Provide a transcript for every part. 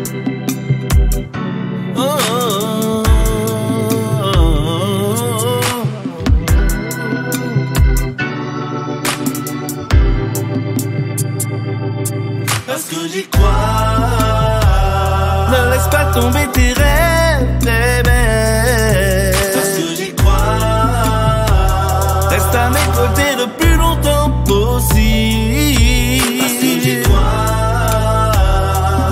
Oh, oh, oh. Parce que j'y crois. Ne laisse pas tomber tes rêves, bébé. Parce que j'y crois. Reste à mes côtés le plus longtemps possible. Parce que j'y crois.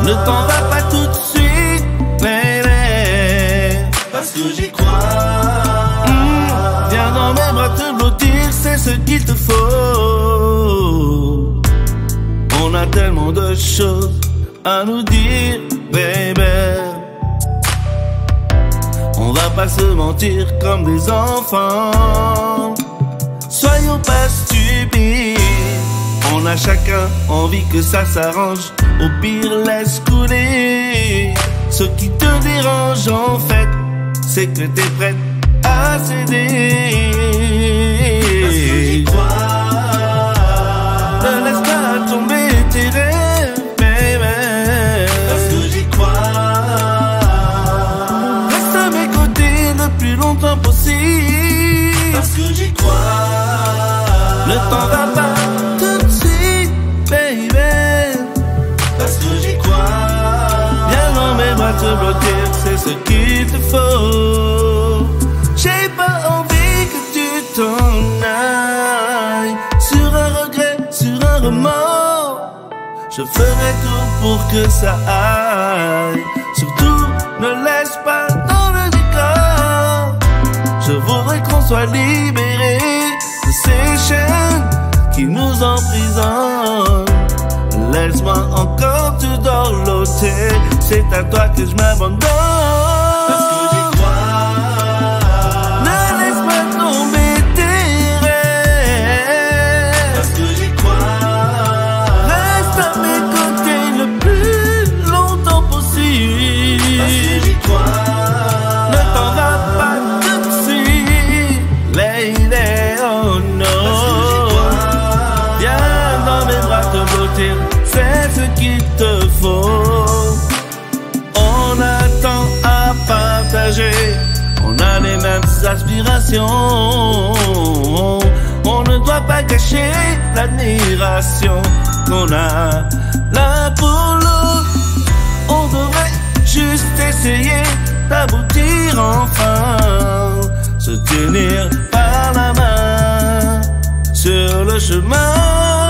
Ne t'en vas pas tout de suite, bébé. Parce que j'y crois. Viens dans mes bras te blottir, c'est ce qu'il te faut. On a tellement de choses à nous dire, baby. On va pas se mentir comme des enfants. Soyons pas stupides. On a chacun envie que ça s'arrange. Au pire, laisse couler. Ce qui te dérange en fait, c'est que t'es prête à céder. Parce que j'y crois. Ne laisse pas tomber tes rêves, baby. Parce que j'y crois. Reste à mes côtés le plus longtemps possible. Parce que j'y crois. Ne t'en vas pas tout de suite, baby. Parce que j'y crois. Viens dans mes bras te bloquer, c'est ce qu'il te faut. J'ai pas envie que tu t'en ailles. Sur un regret, sur un remords, je ferai tout pour que ça aille. Surtout, ne laisse pas dans le décor. Je voudrais qu'on soit libérés de ces chaînes qui nous emprisonnent. Laisse-moi encore te dorloter. C'est à toi que je m'abandonne. Parce que j'y crois. Ne laisse pas tomber tes rêves. Parce que j'y crois. Reste à mes côtés le plus longtemps possible. Parce que j'y crois. Ne t'en vas pas tout de suite, lady, oh no. Parce que j'y crois. Viens dans mes bras te blottir, c'est ce qu'il te faut. On a tant à partager, on a les mêmes aspirations. On ne doit pas cacher l'admiration qu'on a l'un pour l'autre. On devrait juste essayer d'aboutir enfin, se tenir par la main sur le chemin.